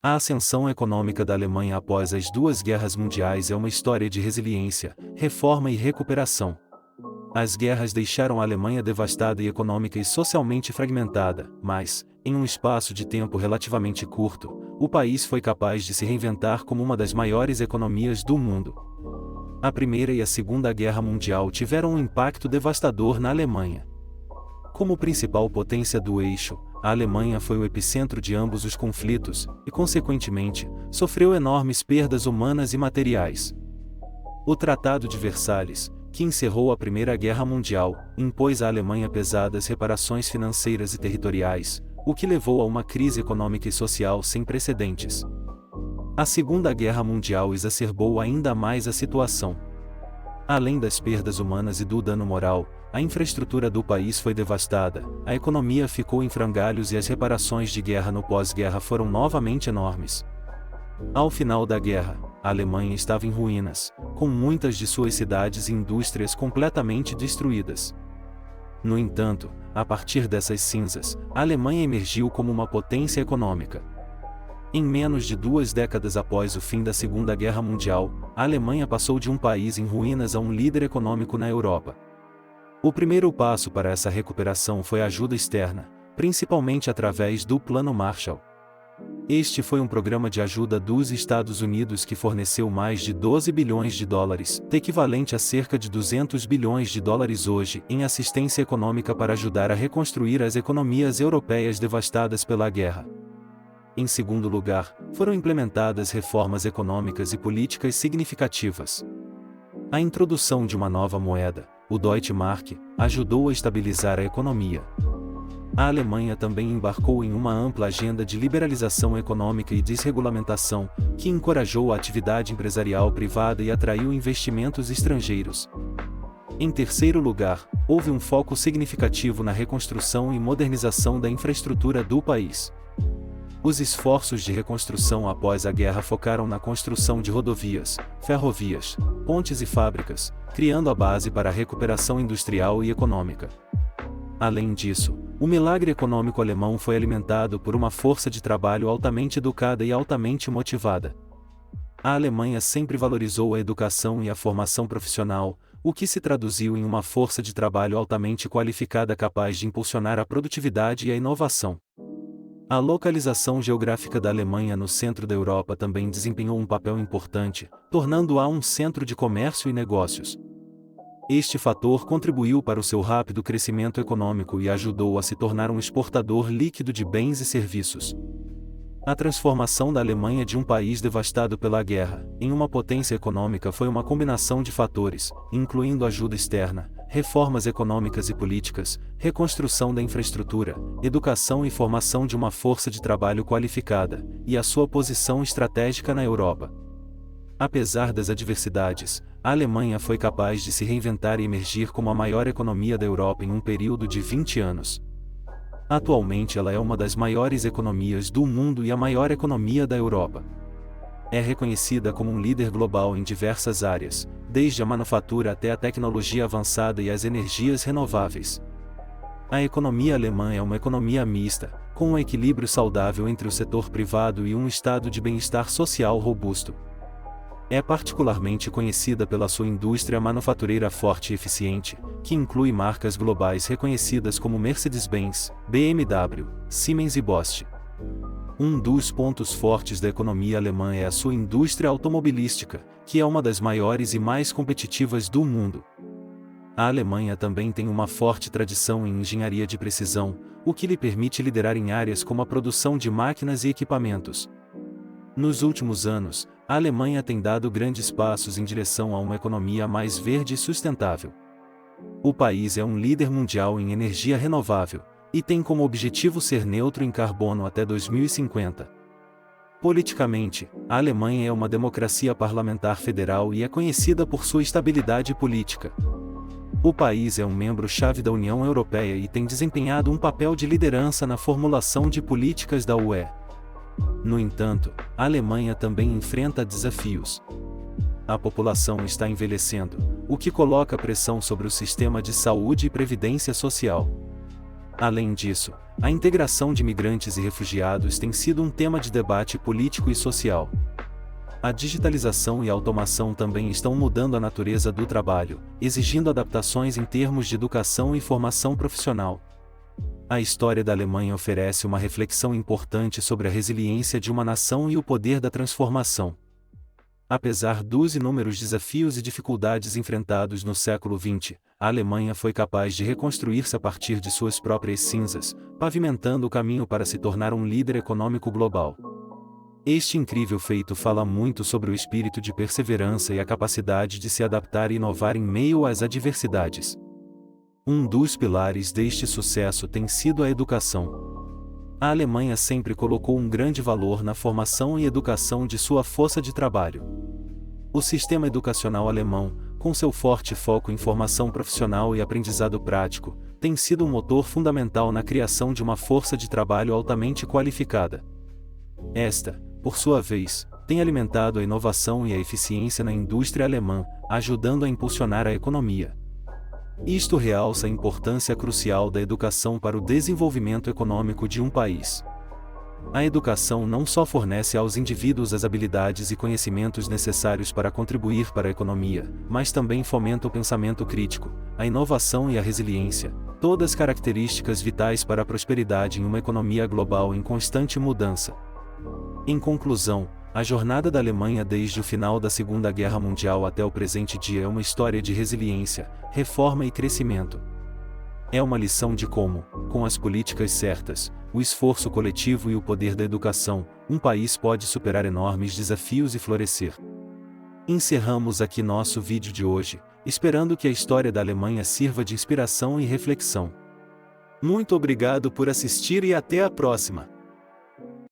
A ascensão econômica da Alemanha após as duas guerras mundiais é uma história de resiliência, reforma e recuperação. As guerras deixaram a Alemanha devastada e econômica e socialmente fragmentada, mas, em um espaço de tempo relativamente curto, o país foi capaz de se reinventar como uma das maiores economias do mundo. A Primeira e a Segunda Guerra Mundial tiveram um impacto devastador na Alemanha. Como principal potência do eixo, a Alemanha foi o epicentro de ambos os conflitos e, consequentemente, sofreu enormes perdas humanas e materiais. O Tratado de Versalhes, que encerrou a Primeira Guerra Mundial, impôs à Alemanha pesadas reparações financeiras e territoriais, o que levou a uma crise econômica e social sem precedentes. A Segunda Guerra Mundial exacerbou ainda mais a situação. Além das perdas humanas e do dano moral, a infraestrutura do país foi devastada, a economia ficou em frangalhos e as reparações de guerra no pós-guerra foram novamente enormes. Ao final da guerra, a Alemanha estava em ruínas, com muitas de suas cidades e indústrias completamente destruídas. No entanto, a partir dessas cinzas, a Alemanha emergiu como uma potência econômica. Em menos de 2 décadas após o fim da Segunda Guerra Mundial, a Alemanha passou de um país em ruínas a um líder econômico na Europa. O primeiro passo para essa recuperação foi a ajuda externa, principalmente através do Plano Marshall. Este foi um programa de ajuda dos Estados Unidos que forneceu mais de 12 bilhões de dólares, equivalente a cerca de 200 bilhões de dólares hoje, em assistência econômica para ajudar a reconstruir as economias europeias devastadas pela guerra. Em segundo lugar, foram implementadas reformas econômicas e políticas significativas. A introdução de uma nova moeda, o Deutsche Mark, ajudou a estabilizar a economia. A Alemanha também embarcou em uma ampla agenda de liberalização econômica e desregulamentação, que encorajou a atividade empresarial privada e atraiu investimentos estrangeiros. Em terceiro lugar, houve um foco significativo na reconstrução e modernização da infraestrutura do país. Os esforços de reconstrução após a guerra focaram na construção de rodovias, ferrovias, pontes e fábricas, criando a base para a recuperação industrial e econômica. Além disso, o milagre econômico alemão foi alimentado por uma força de trabalho altamente educada e altamente motivada. A Alemanha sempre valorizou a educação e a formação profissional, o que se traduziu em uma força de trabalho altamente qualificada capaz de impulsionar a produtividade e a inovação. A localização geográfica da Alemanha no centro da Europa também desempenhou um papel importante, tornando-a um centro de comércio e negócios. Este fator contribuiu para o seu rápido crescimento econômico e ajudou a se tornar um exportador líquido de bens e serviços. A transformação da Alemanha de um país devastado pela guerra, em uma potência econômica foi uma combinação de fatores, incluindo ajuda externa, reformas econômicas e políticas, reconstrução da infraestrutura, educação e formação de uma força de trabalho qualificada, e a sua posição estratégica na Europa. Apesar das adversidades, a Alemanha foi capaz de se reinventar e emergir como a maior economia da Europa em um período de 20 anos. Atualmente ela é uma das maiores economias do mundo e a maior economia da Europa. É reconhecida como um líder global em diversas áreas, desde a manufatura até a tecnologia avançada e as energias renováveis. A economia alemã é uma economia mista, com um equilíbrio saudável entre o setor privado e um estado de bem-estar social robusto. É particularmente conhecida pela sua indústria manufatureira forte e eficiente, que inclui marcas globais reconhecidas como Mercedes-Benz, BMW, Siemens e Bosch. Um dos pontos fortes da economia alemã é a sua indústria automobilística, que é uma das maiores e mais competitivas do mundo. A Alemanha também tem uma forte tradição em engenharia de precisão, o que lhe permite liderar em áreas como a produção de máquinas e equipamentos. Nos últimos anos, a Alemanha tem dado grandes passos em direção a uma economia mais verde e sustentável. O país é um líder mundial em energia renovável, e tem como objetivo ser neutro em carbono até 2050. Politicamente, a Alemanha é uma democracia parlamentar federal e é conhecida por sua estabilidade política. O país é um membro-chave da União Europeia e tem desempenhado um papel de liderança na formulação de políticas da UE. No entanto, a Alemanha também enfrenta desafios. A população está envelhecendo, o que coloca pressão sobre o sistema de saúde e previdência social. Além disso, a integração de migrantes e refugiados tem sido um tema de debate político e social. A digitalização e a automação também estão mudando a natureza do trabalho, exigindo adaptações em termos de educação e formação profissional. A história da Alemanha oferece uma reflexão importante sobre a resiliência de uma nação e o poder da transformação. Apesar dos inúmeros desafios e dificuldades enfrentados no século XX, a Alemanha foi capaz de reconstruir-se a partir de suas próprias cinzas, pavimentando o caminho para se tornar um líder econômico global. Este incrível feito fala muito sobre o espírito de perseverança e a capacidade de se adaptar e inovar em meio às adversidades. Um dos pilares deste sucesso tem sido a educação. A Alemanha sempre colocou um grande valor na formação e educação de sua força de trabalho. O sistema educacional alemão, com seu forte foco em formação profissional e aprendizado prático, tem sido um motor fundamental na criação de uma força de trabalho altamente qualificada. Esta, por sua vez, tem alimentado a inovação e a eficiência na indústria alemã, ajudando a impulsionar a economia. Isto realça a importância crucial da educação para o desenvolvimento econômico de um país. A educação não só fornece aos indivíduos as habilidades e conhecimentos necessários para contribuir para a economia, mas também fomenta o pensamento crítico, a inovação e a resiliência, todas características vitais para a prosperidade em uma economia global em constante mudança. Em conclusão, a jornada da Alemanha desde o final da Segunda Guerra Mundial até o presente dia é uma história de resiliência, reforma e crescimento. É uma lição de como, com as políticas certas, o esforço coletivo e o poder da educação, um país pode superar enormes desafios e florescer. Encerramos aqui nosso vídeo de hoje, esperando que a história da Alemanha sirva de inspiração e reflexão. Muito obrigado por assistir e até a próxima!